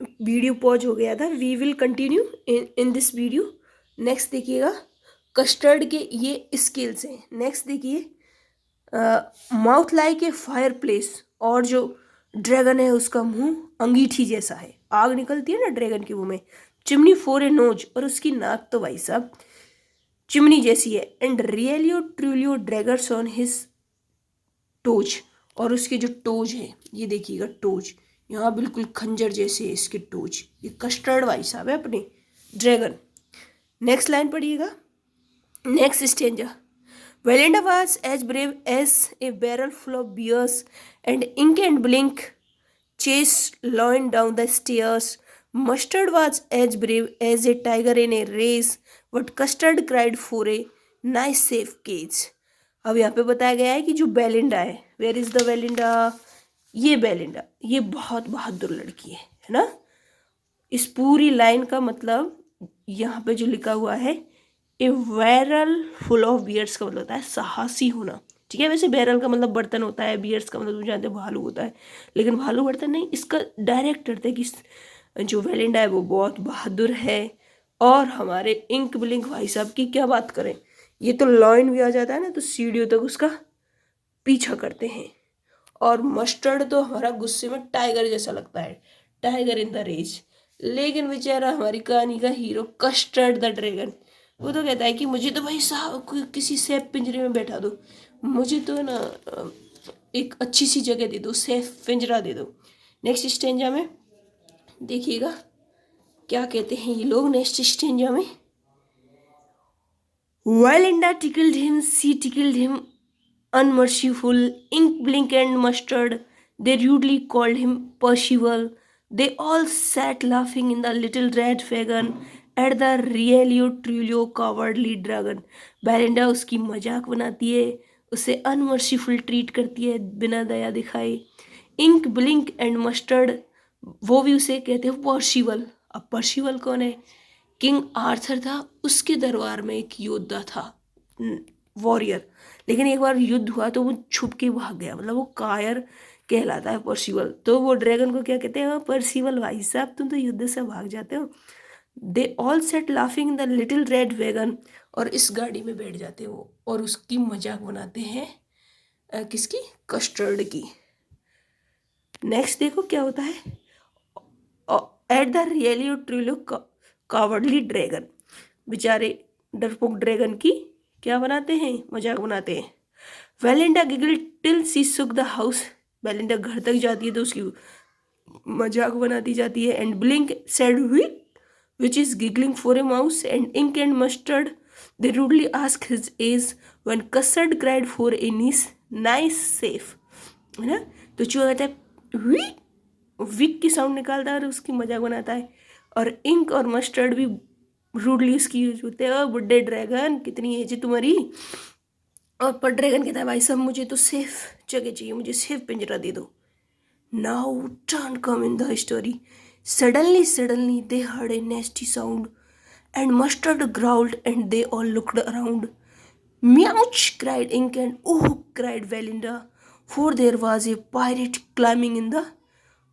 Video pause हो गया था। We will continue in this video. Next देखिएगा, कस्टर्ड के ये स्किल्स हैं। नेक्स्ट देखिए, mouth like a fireplace, और जो ड्रैगन है उसका मुंह अंगीठी जैसा है, आग निकलती है ना ड्रैगन के मुंह में। चिमनी फॉर ए नोज, और उसकी नाक तो भाई साहब चिमनी जैसी है। And realio trulio daggers on his toes, और उसके जो टोज है ये देखिएगा, टोज यहाँ बिल्कुल खंजर जैसे है इसके टोज। ये कस्टर्ड भाई साहब है अपने ड्रैगन। नेक्स्ट लाइन पढ़िएगा, next stanza. Valinda was as brave as a barrel full of beers, and Ink and Blink chased Loin down the stairs. Mustard was as brave as a tiger in a race, but Custard cried for a nice safe cage. अब यहाँ पे बताया गया है कि जो Belinda है, where is the Belinda, ये बेलिंडा ये बहुत बहादुर लड़की है ना। इस पूरी लाइन का मतलब यहाँ पे जो लिखा हुआ है, ए बैरल फुल ऑफ बियर्स का मतलब होता है साहसी होना। ठीक है, वैसे बैरल का मतलब बर्तन होता है, बियर्स का मतलब जानते हैं भालू होता है, लेकिन भालू बर्तन नहीं, इसका डायरेक्ट अर्थ है कि जो वेलिंडा है वो बहुत बहादुर है। और हमारे इंक ब्लिंक भाई साहब की क्या बात करें, ये तो लॉइन भी आ जाता है ना तो सीढ़ियों तक उसका पीछा करते हैं। और मस्टर्ड तो हमारा गुस्से में टाइगर जैसा लगता है, टाइगर इन द रेज। लेकिन बेचारा हमारी कहानी का हीरो कस्टर्ड द ड्रैगन, वो तो कहता है कि मुझे तो भाई साहब किसी सेफ पिंजरे में बैठा दो, मुझे तो ना एक अच्छी सी जगह दे दो, सेफ पिंजरा दे दो। नेक्स्ट स्टेंजा में देखिएगा क्या कहते हैं ये लोग नेक्स्ट स्टेंजा में। Valinda tickled him, she tickled him unmerciful. Ink, Blink, and Mustard, they rudely called him Percival. They all sat laughing in the little red wagon at the Rielio Trulio cowardly dragon. Belinda उसकी मजाक बनाती है, उसे अनमर्सीफुल treat करती है बिना दया दिखाए। Ink, blink and mustard, वो भी उसे कहते हैं पर्सिवल। अब पर्सिवल कौन है? किंग आर्थर था, उसके दरबार में एक योद्धा था, वॉरियर। लेकिन एक बार युद्ध हुआ तो वो छुप के भाग गया, मतलब वो कायर कहलाता है पर्सिवल। तो वो ड्रैगन को क्या कहते हैं, पर्सिवल भाई साहब तुम तो युद्ध से भाग जाते हो। They all set laughing the little red wagon, और इस गाड़ी में बैठ जाते हैं वो और उसकी मजाक बनाते हैं, किसकी? कस्टर्ड की। नेक्स्ट देखो क्या होता है, at the realio trulio cowardly dragon, बेचारे डरपोक ड्रैगन की क्या बनाते हैं, मजाक बनाते हैं। वेलिंडा गिगल टिल सी सुक द हाउस, वेलिंडा घर तक जाती है तो उसकी मजाक बनाती जाती है। And Blink said which is giggling for a mouse, and Ink and Mustard they rudely ask his age when Custard cried for a nice safe, है ना। तो चूहा कहता है विक की साउंड निकालता है और उसकी मजाक बनाता है। और इंक और मस्टर्ड भी रूडली उसकी यूज होते हैं, बुड्ढे ड्रैगन कितनी एज है तुम्हारी। और पर ड्रैगन कहता है भाई साहब मुझे तो सेफ जगह चाहिए, मुझे सेफ पिंजरा दे दो। Now turn come in the story, suddenly they heard a nasty sound and Mustard growled and they all looked around. Meowch cried Ink and oh cried Valinda, for there was a pirate climbing in the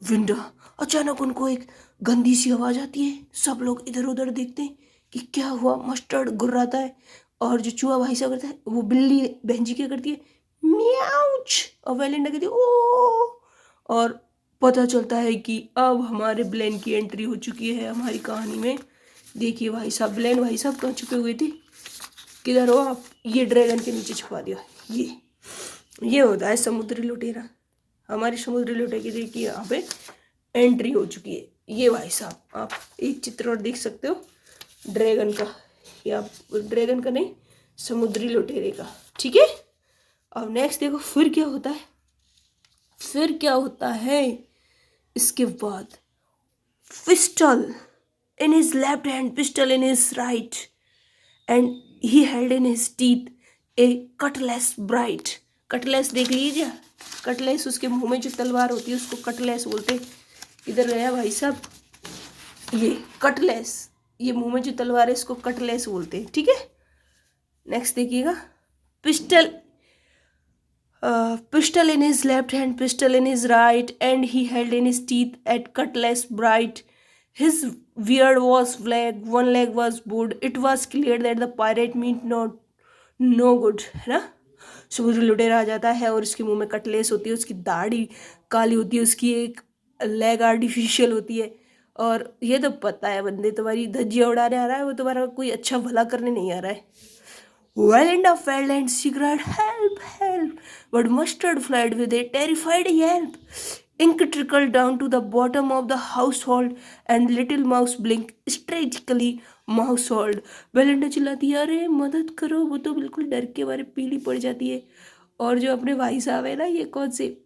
window. अचानक उनको एक गंदी सी आवाज आती है, सब लोग इधर उधर देखते हैं कि क्या हुआ। मस्टर्ड गुर्राता है और जो चूहा भाई साहब करता है, वो बिल्ली बहन जी क्या करती है, म्याउच, और वेलिंडा कहती है ओ। और पता चलता है कि अब हमारे ब्लेन की एंट्री हो चुकी है हमारी कहानी में। देखिए भाई साहब, ब्लेन भाई साहब कहाँ छुपे हुए थे, किधर हो आप, ये ड्रैगन के नीचे छुपा दिया। ये होता है समुद्री लुटेरा। हमारी समुद्री लुटेरे की देखिए यहाँ पे एंट्री हो चुकी है। ये भाई साहब आप एक चित्र और देख सकते हो ड्रैगन का, या ड्रैगन का नहीं, समुद्री लुटेरे का। ठीक है, अब नेक्स्ट देखो फिर क्या होता है, फिर क्या होता है इसके बाद। Pistol in his left hand, pistol in his right, and he held in his teeth A Cutlass bright. Cutlass देख लीजिए, कटलेस उसके मुंह में जो तलवार होती है उसको कटलेस बोलते। किधर गया भाई साहब, ये कटलेस, ये मुंह में जो तलवार है इसको कटलेस बोलते हैं। ठीक है, नेक्स्ट देखिएगा। Pistol pistol in his left hand, pistol in his right, and he held in his teeth at cutlass bright. His beard was black, one leg was wood. It was clear that the pirate meant not no good, है ना। समुद्री लुटेरा आ जाता है और उसके मुंह में कटलेस होती है, उसकी दाढ़ी काली होती है, उसकी एक लेग आर्टिफिशियल होती है। और ये तो पता है बंदे तुम्हारी धज्जियां उड़ाने आ रहा है, वो तुम्हारा कोई अच्छा भला करने नहीं आ रहा है। Valinda fell and she cried, "Help, help!" But Mustard fled with a terrified yelp. Ink trickled down to the bottom of the household and little mouse blinked strategically mousehold. Belinda चिल्लाती है, अरे मदद करो, वो तो बिल्कुल डर के मारे पीली पड़ जाती है। और जो अपने भाई साहब है ना, ये कौन से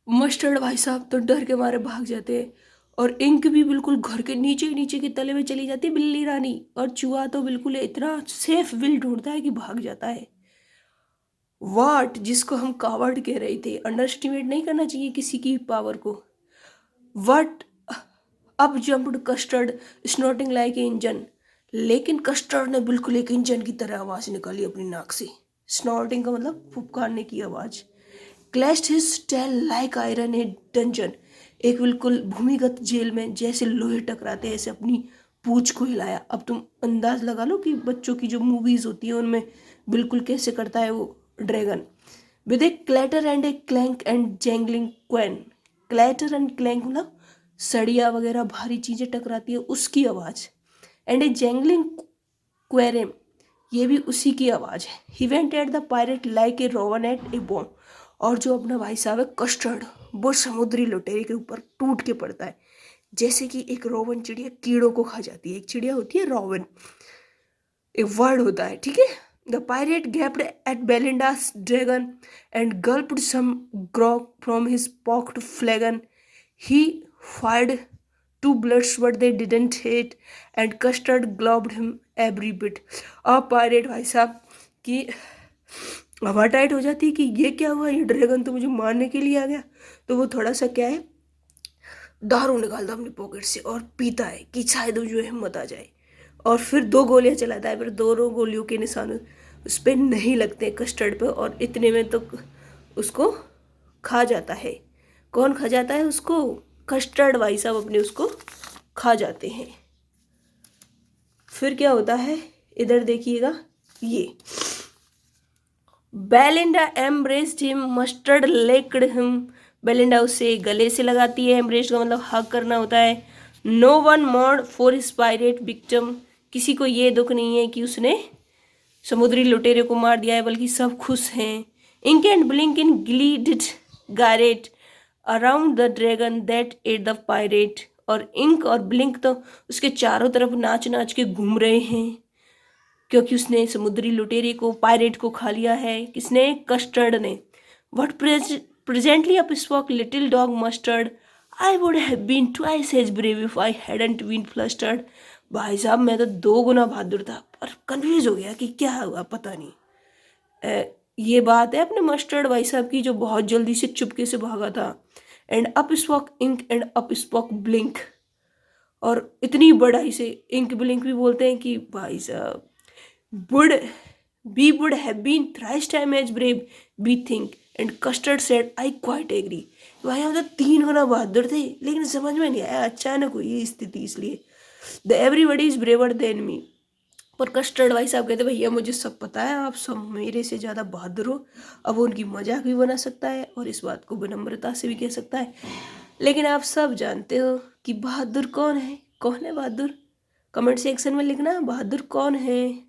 मस्टर्ड भाई साहब, तो डर के मारे भाग जाते हैं। और इंक भी बिल्कुल घर के नीचे नीचे के तले में चली जाती है बिल्ली रानी। और चूहा तो बिल्कुल इतना सेफ विल ढूंढता है कि भाग जाता है। वाट, जिसको हम कावर्ड कह रहे थे, अंडर एस्टिमेट नहीं करना चाहिए किसी की पावर को। What up jumped custard snorting like a engine. लेकिन कस्टर्ड ने बिल्कुल एक इंजन की तरह आवाज निकाली अपनी नाक से। स्नॉटिंग का मतलब फुफकारने की आवाज। Clashed his tail like iron a dungeon. एक बिल्कुल भूमिगत जेल में जैसे लोहे टकराते हैं, ऐसे अपनी पूंछ को हिलाया। अब तुम अंदाज लगा लो कि बच्चों की जो मूवीज होती है उनमें बिल्कुल कैसे करता है वो dragon. With A clatter and A clank and jingling coin. Clatter and clank मतलब सड़िया वगैरह भारी चीजें टकराती है उसकी आवाज। एंड ए जैंगलिंग क्वेरेम, ये भी उसी की आवाज है। He went at the pirate like a robin at a bomb. और जो अपना भाई साहब है कस्टर्ड, वो समुद्री लुटेरे के ऊपर टूट के पड़ता है, जैसे कि एक रोवन चिड़िया कीड़ों को खा जाती है। एक चिड़िया होती है रोवन, एक वर्ड होता है, ठीक है। The pirate gaped at Belinda's dragon and gulped some grog from his pocket flagon. He fired two bullets but they didn't hit and custard globed him every bit। अब पायरेट भाई साहब की हवा टाइट हो जाती है कि ये क्या हुआ, ये ड्रैगन तो मुझे मारने के लिए आ गया। तो वो थोड़ा सा क्या है, दारू निकालता अपनी पॉकेट से और पीता है कि शायद जो है हिम्मत आ जाए। और फिर 2 गोलियां चलाता है, फिर दोनों गोलियों के निशान उस पर नहीं लगते कस्टर्ड पे। और इतने में तो उसको खा जाता है। कौन खा जाता है उसको? कस्टर्ड भाई साहब अपने उसको खा जाते हैं। फिर क्या होता है, इधर देखिएगा, ये Belinda embraced him, Mustard licked him. Belinda उसे गले से लगाती है, एम्ब्रेस्ड का मतलब हग करना होता है। No one mourned for his pirate victim. किसी को ये दुख नहीं है कि उसने समुद्री लुटेरे को मार दिया है, बल्कि सब खुश हैं। Ink and Blink in gaily did gyrate around the dragon that ate the pirate. और इंक और ब्लिंक तो उसके चारों तरफ नाच नाच के घूम रहे हैं, क्योंकि उसने समुद्री लुटेरे को, पायरेट को खा लिया है। किसने? कस्टर्ड ने। But presently up spoke little dog Mustard, I would have been twice as brave if I hadn't been flustered. भाई साहब मैं तो 2 गुना बहादुर था, पर कंफ्यूज हो गया कि क्या हुआ पता नहीं। ये बात है अपने मस्टर्ड भाई साहब की, जो बहुत जल्दी से चुपके से भागा था। And up spoke Ink and up spoke Blink. और इतनी बड़ाई से इंक ब्लिंक भी बोलते हैं कि भाई साहब would have been thrice time as brave, we think। and custard said, I quite agree। भाई हम तो 3 गुना बहादुर थे, लेकिन समझ में नहीं आया, अचानक हुई ये स्थिति, इसलिए the everybody is braver than me. पर कस्टर्ड भाई साहब कहते भैया मुझे सब पता है, आप सब मेरे से ज़्यादा बहादुर हो। अब वो उनकी मजाक भी बना सकता है और इस बात को विनम्रता से भी कह सकता है। लेकिन आप सब जानते हो कि बहादुर कौन है, कौन है बहादुर? कमेंट सेक्शन में लिखना बहादुर कौन है।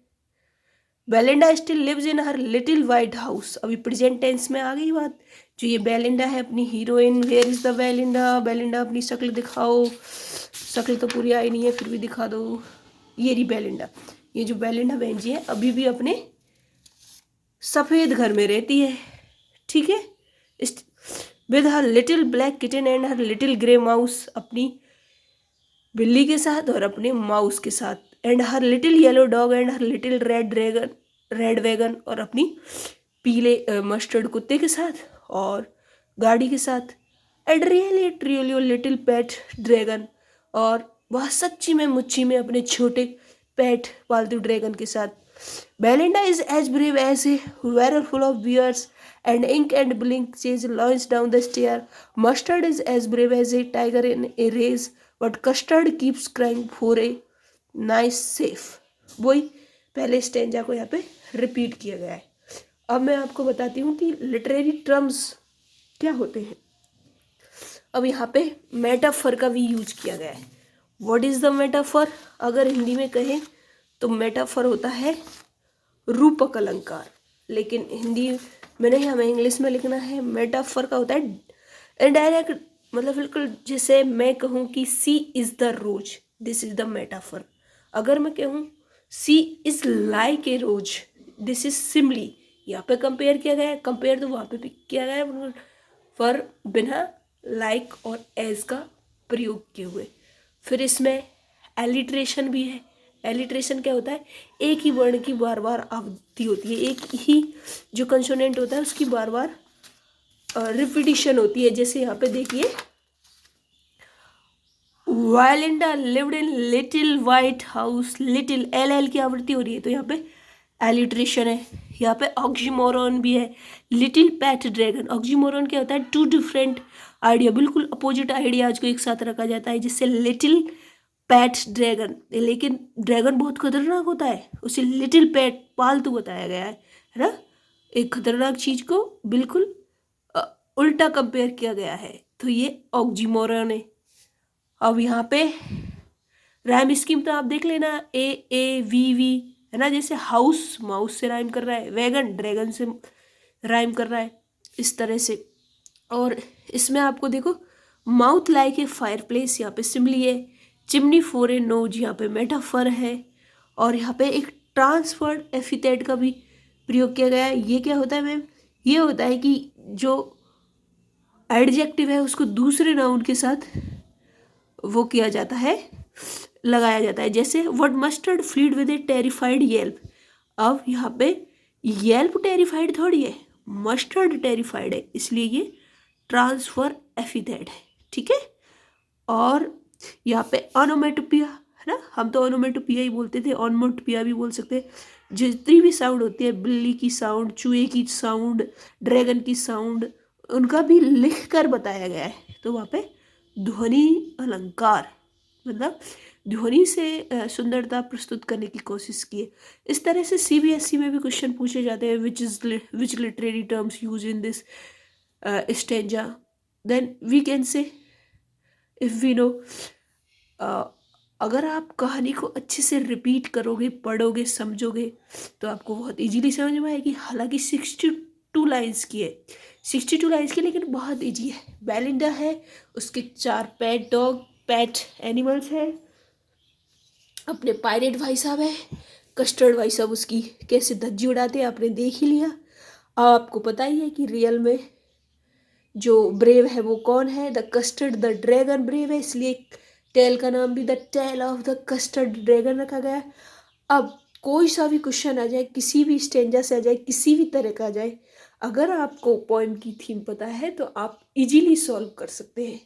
Belinda still lives in her little white house. अभी प्रेजेंट टेंस में आ गई बात। जो ये बेलिंडा है अपनी heroine, where is the Belinda? Belinda अपनी शक्ल दिखाओ। शक्ल तो पूरी आई नहीं है, फिर भी दिखा दो। ये रही बेलिंडा। ये जो बेलिंडा बहन जी है अभी भी अपने सफ़ेद घर में रहती है, ठीक है, with her little black kitten and her little grey mouse. अपनी बिल्ली के साथ और अपने माउस के साथ। And her little yellow dog and her little red wagon. और अपनी पीले मस्टर्ड कुत्ते के साथ और गाड़ी के साथ। And realio trulio little pet dragon. और वह सच्ची में मुच्ची में अपने छोटे पेट पालतू ड्रैगन के साथ। Belinda is as brave as a where full of bears and ink and blink chase launch down the stair. Mustard is as brave as a tiger in a race, but custard keeps crying for a nice safe. वही पहले stanza को यहाँ पे repeat किया गया है। अब मैं आपको बताती हूँ कि लिटरेरी टर्म्स क्या होते हैं। अब यहाँ पे मेटाफर का भी यूज किया गया है। What is the metaphor? अगर हिंदी में कहें तो मेटाफर होता है रूपक अलंकार, लेकिन हिंदी में नहीं, हमें इंग्लिश में लिखना है। मेटाफर का होता है इनडायरेक्ट, मतलब बिल्कुल जैसे मैं कहूँ कि she is the rose, this is the metaphor. अगर मैं कहूँ she is like a rose, this is simile. यहाँ पे कंपेयर किया गया है, कंपेयर तो वहाँ पे भी किया गया है, पर बिना लाइक और एज का प्रयोग किए हुए। फिर इसमें एलिट्रेशन भी है। एलिट्रेशन क्या होता है? एक ही वर्ण की बार बार आवृत्ति होती है, एक ही जो कंसोनेंट होता है उसकी बार बार रिपीटिशन होती है। जैसे यहाँ पे देखिए, Belinda lived in little white house, little L L की आवृत्ति हो रही है, तो यहाँ पे एलिट्रेशन है। यहाँ पे ऑक्सीमोरॉन भी है, लिटिल पैट ड्रैगन। ऑक्सीमोरॉन क्या होता है? टू डिफरेंट आइडिया, बिल्कुल अपोजिट आइडियाज को एक साथ रखा जाता है। जिससे लिटिल पैट ड्रैगन, लेकिन ड्रैगन बहुत खतरनाक होता है, उसे लिटिल पैट पालतू बताया गया है ना। एक खतरनाक चीज को बिल्कुल उल्टा कंपेयर किया गया है, तो ये ऑक्सीमोरॉन है। अब यहाँ पे राइम स्कीम तो आप देख लेना, ए वी वी है ना। जैसे हाउस माउस से राइम कर रहा है, वैगन ड्रैगन से राइम कर रहा है, इस तरह से। और इसमें आपको देखो, mouth like a fire place, यहाँ पे सिमली है। चिमनी फॉर ए नोज, यहाँ पे मेटाफर है। और यहाँ पे एक ट्रांसफर्ड एफिथेट का भी प्रयोग किया गया है। ये क्या होता है मैम? ये होता है कि जो एडजेक्टिव है उसको दूसरे नाउन के साथ वो किया जाता है, लगाया जाता है। जैसे what mustard fled with A terrified Yelp. अब यहाँ पे येल्प टेरिफाइड थोड़ी है, मस्टर्ड टेरिफाइड है, इसलिए ये ट्रांसफर एफिथेट है, ठीक है। और यहाँ पे ऑनोमेटोपिया है ना, हम तो ऑनोमेटोपिया ही बोलते थे, ऑनोमेटोपिया भी बोल सकते हैं। जितनी भी साउंड होती है, बिल्ली की साउंड, चूहे की साउंड, ड्रैगन की साउंड, उनका भी लिख कर बताया गया है। तो वहाँ पे ध्वनि अलंकार, मतलब ध्वनि से सुंदरता प्रस्तुत करने की कोशिश की है। इस तरह से सीबीएसई में भी क्वेश्चन पूछे जाते हैं, which literary terms use in this stanza, then we can say if we know. अगर आप कहानी को अच्छे से रिपीट करोगे, पढ़ोगे, समझोगे, तो आपको बहुत इजीली समझ में आएगी। हालांकि 62 लाइन्स की है, 62 लाइन्स की, लेकिन बहुत इजी है। बेलिंडा है, उसके 4 पैट डॉग, पैट एनिमल्स हैं। अपने पायरेट भाई साहब है, कस्टर्ड भाई साहब उसकी कैसे धज्जी उड़ाते हैं आपने देख ही लिया। आपको पता ही है कि रियल में जो ब्रेव है वो कौन है? The Custard the dragon brave है, इसलिए टेल का नाम भी the tale of the Custard dragon रखा गया है। अब कोई सा भी क्वेश्चन आ जाए, किसी भी स्टेंजा से आ जाए, किसी भी तरह का आ जाए, अगर आपको पोएम की थीम पता है तो आप इजीली सॉल्व कर सकते हैं।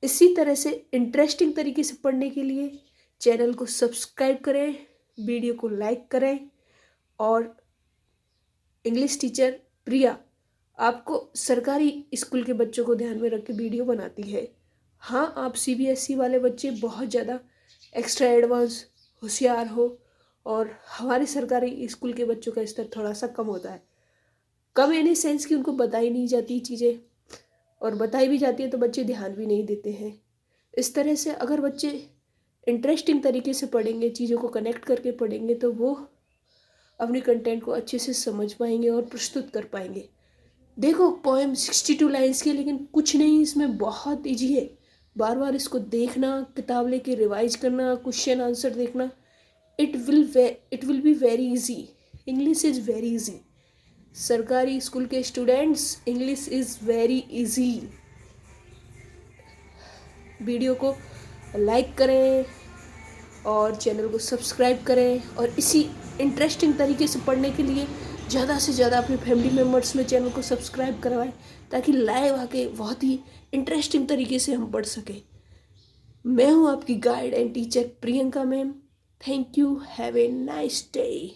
इसी तरह से इंटरेस्टिंग तरीके से पढ़ने के लिए चैनल को सब्सक्राइब करें, वीडियो को लाइक करें। और इंग्लिश टीचर प्रिया आपको सरकारी स्कूल के बच्चों को ध्यान में रख के वीडियो बनाती है। हाँ, आप सीबीएसई वाले बच्चे बहुत ज़्यादा एक्स्ट्रा एडवांस होशियार हो, और हमारे सरकारी स्कूल के बच्चों का स्तर थोड़ा सा कम होता है। कम इन सेंस कि उनको बताई नहीं जाती चीज़ें, और बताई भी जाती है तो बच्चे ध्यान भी नहीं देते हैं। इस तरह से अगर बच्चे इंटरेस्टिंग तरीके से पढ़ेंगे, चीज़ों को कनेक्ट करके पढ़ेंगे, तो वो अपने कंटेंट को अच्छे से समझ पाएंगे और प्रस्तुत कर पाएंगे। देखो, पोएम 62 लाइन्स की, लेकिन कुछ नहीं, इसमें बहुत इजी है। बार बार इसको देखना, किताब लेके रिवाइज करना, क्वेश्चन आंसर देखना, it will be very easy. English is very easy. सरकारी स्कूल के students, English is very easy. Video को लाइक करें और चैनल को सब्सक्राइब करें, और इसी इंटरेस्टिंग तरीके से पढ़ने के लिए ज़्यादा से ज़्यादा अपने फैमिली मेम्बर्स में चैनल को सब्सक्राइब करवाएं, ताकि लाइव आके बहुत ही इंटरेस्टिंग तरीके से हम पढ़ सकें। मैं हूँ आपकी guide and teacher Priyanka ma'am. Thank you, have a nice day.